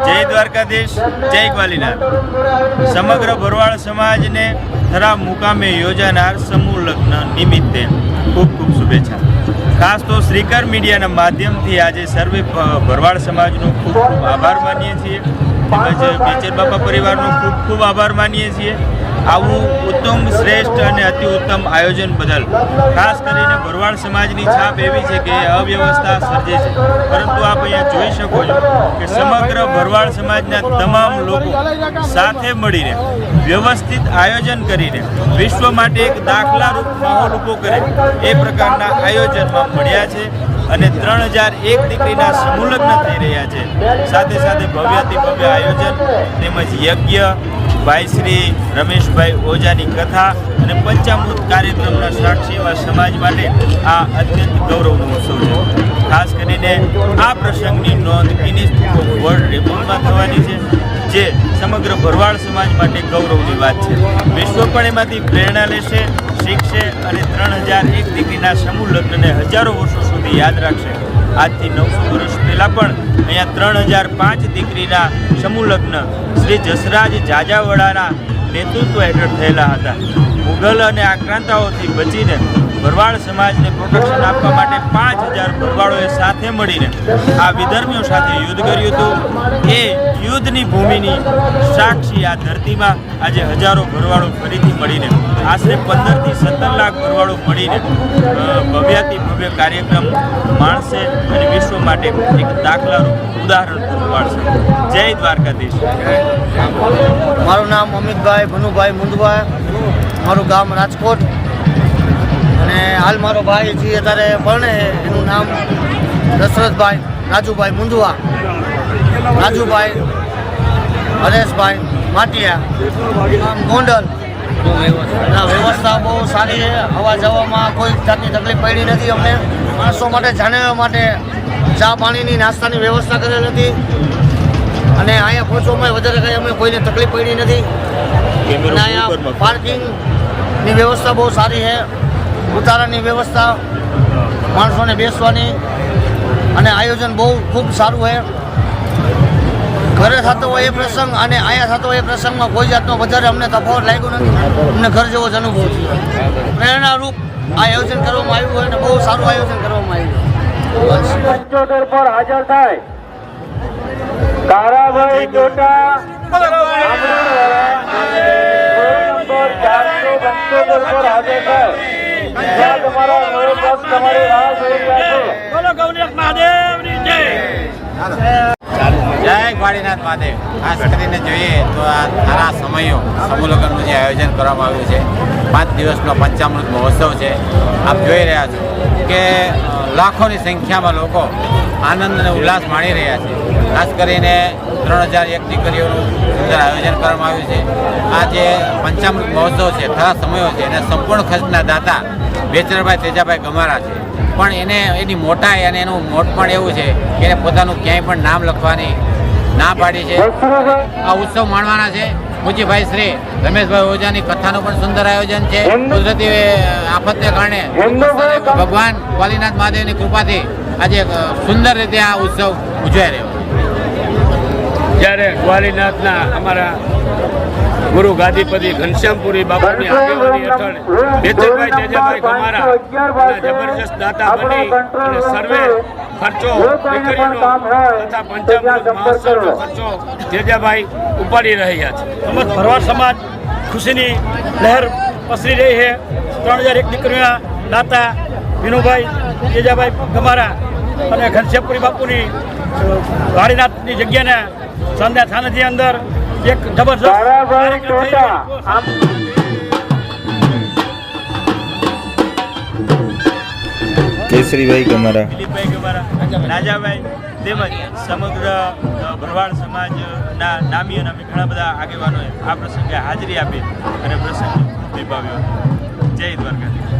જય દ્વારકાધીશ, જય ગ્વાલીનાથ। સમગ્ર ભરવાડ સમાજને થરા મુકામે યોજાનાર સમૂહ લગ્ન નિમિત્તે ખૂબ ખૂબ શુભેચ્છા। ખાસ તો શ્રીકર મીડિયાના માધ્યમથી આજે સર્વે ભરવાડ સમાજનો ખૂબ ખૂબ આભાર માનીએ છીએ, તેમજ બેચર બાપા પરિવારનો ખૂબ ખૂબ આભાર માનીએ છીએ। આવું ઉત્તમ, શ્રેષ્ઠ અને અતિ ઉત્તમ આયોજન બદલ ખાસ કરીને ભરવાડ સમાજની છાપ એવી છે કે અવ્યવસ્થા સર્જે છે, પરંતુ આપ અહીંયા જોઈ શકો છો કે સમગ્ર ભરવાડ સમાજના તમામ લોકો સાથે મળીને વ્યવસ્થિત આયોજન કરીને વિશ્વ માટે એક દાખલારૂપ માહોલ ઊભો કરે એ પ્રકારના આયોજનમાં મળ્યા છે અને 3001 દીકરીના સમૂહ લગ્ન થઈ રહ્યા છે। સાથે સાથે ભવ્યાતિ ભવ્ય આયોજન તેમજ યજ્ઞ, ભાઈ શ્રી રમેશભાઈ ઓઝાની કથા અને પંચામૃત કાર્યક્રમના સાક્ષી એવા સમાજ માટે આ અત્યંત ગૌરવનો ઉત્સવ છે। ખાસ કરીને આ પ્રસંગની નોંધ ગિનિસ બુક ઓફ વર્લ્ડ રેકોર્ડમાં થવાની છે, જે સમગ્ર ભરવાડ સમાજ માટે ગૌરવની વાત છે। વિશ્વ પણ એમાંથી પ્રેરણા લેશે, શીખશે અને 3001 દીકરીના સમૂહ લગ્નને હજારો વર્ષો સુધી યાદ રાખશે। આજથી 900 વર્ષ પહેલાં પણ અહીંયા 3005 દીકરીના સમૂહ લગ્ન શ્રી જસરાજ જાજાવડાના નેતૃત્વ હેઠળ થયેલા હતા। મુઘલ અને આક્રાંતાઓથી બચીને ભરવાડ સમાજને પ્રોટેક્શન આપવા માટે 5000 ભરવાડોએ સાથે મળીને આ વિધર્મીઓ સાથે યુદ્ધ કર્યું હતું। એ યુદ્ધની ભૂમિની સાક્ષી આ ધરતીમાં આજે હજારો ભરવાડો ફરીથી મળીને આશરે 15 થી 17 લાખ ભરવાડો મળીને ભવ્યાતિ ભવ્ય કાર્યક્રમ માણશે અને વિશ્વ માટે એક દાખલારૂપ ઉદાહરણ પૂરું પાડશે। જય દ્વારકાધીશ। મારું નામ અમિતભાઈ ભનુભાઈ મુંદવા, મારું ગામ રાજકોટ, અને હાલ મારો ભાઈ જે અત્યારે ભણે એનું નામ દશરથભાઈ રાજુભાઈ મુંદવા, રાજુભાઈ હરેશભાઈ માટિયા, ગામ ગોંડલ। વ્યવસ્થા બહુ સારી છે, આવવા જવામાં કોઈ જાતની તકલીફ પડી નથી અમને। માણસો માટે, જાણવા માટે ચા પાણીની નાસ્તાની વ્યવસ્થા કરેલ હતી અને અહીંયા પહોંચવામાં વધારે કંઈ અમે કોઈને તકલીફ પડી નથી। અને અહીંયા પાર્કિંગની વ્યવસ્થા બહુ સારી છે, ઉતારાની વ્યવસ્થા, માણસોને બેસવાની, અને આયોજન બહુ ખૂબ સારું છે। ઘરે થતો હોય એ પ્રસંગ અને અહીંયા થતો હોય એ પ્રસંગમાં કોઈ જાતનો વધારે અમને તફાવત લાગ્યો નથી, અમને ઘર જેવો જ અનુભવ થયો। પ્રેરણારૂપ આ આયોજન કરવામાં આવ્યું હોય અને બહુ સારું આયોજન કરવામાં આવ્યું। 75 પર હાજર થાય કારાભાઈ જોટા નંબર 475 પર હાજર થાય। જ્યાં તમારા નવો બસ તમારી રાહ જોઈ રહ્યા છે। બોલો ગૌરીનાથ મહાદેવની જય। જય ગ્વાલીનાથ મહાદેવ। ખાસ કરીને જોઈએ તો આ સારા સમયો સમૂહ લગ્નનું જે આયોજન કરવામાં આવ્યું છે, 5 દિવસનો પંચામૃત મહોત્સવ છે। આપ જોઈ રહ્યા છો કે લાખોની સંખ્યામાં લોકો આનંદ અને ઉલ્લાસ માણી રહ્યા છે। ખાસ કરીને 3001 દીકરીઓનું સુંદર આયોજન કરવામાં આવ્યું છે। આ જે પંચામૃત મહોત્સવ છે, થરા સમયો છે, એને સંપૂર્ણ ખર્ચના દાતા બેચરભાઈ તેજાભાઈ ગમારા છે, પણ એને એની મોટાઈ અને એનું મોટ પણ એવું છે કે એને પોતાનું ક્યાંય પણ નામ લખવાની ના પાડી છે। આ ઉત્સવ માણવાના છે। પૂજ્યભાઈ શ્રી રમેશભાઈ ઓઝાની કથાનું પણ સુંદર આયોજન છે। કુદરતી આફતને કારણે ભગવાન ગ્વાલીનાથ મહાદેવની કૃપાથી આજે સુંદર રીતે આ ઉત્સવ ઉજવાઈ રહ્યો। જ્યારે ગ્વાલીનાથના અમારા ગુરુ ગાદીપતિ ઘનશ્યામપુરી બાપુની આગેવાની હેઠળ બેચરભાઈ તેજાભાઈ ગમારા જબરજસ્ત દાતા બની અને સર્વે ખર્ચો દીકરીનો તથા પંચામૃત મહોત્સવનો ખર્ચો તેજાભાઈ ઉપાડી રહ્યા છે। સમસ્ત ભરવાડ સમાજ ખુશીની લહેર પસરી રહી છે। 3001 દીકરીના દાતા વિનુભાઈ તેજાભાઈ ગમારા અને ઘનશ્યામપુરી બાપુની વાડીનાથની જગ્યાના સંધ્યા થાનની અંદર એક જબરજસ્ત કેસરીભાઈ ગમારા, દિલીપભાઈ ગમારા, રાજાભાઈ તેમજ સમગ્ર ભરવાડ સમાજના નામી અનામી ઘણા બધા આગેવાનોએ આ પ્રસંગે હાજરી આપી અને પ્રસંગ નિભાવ્યો। જય દ્વારકાધીશ।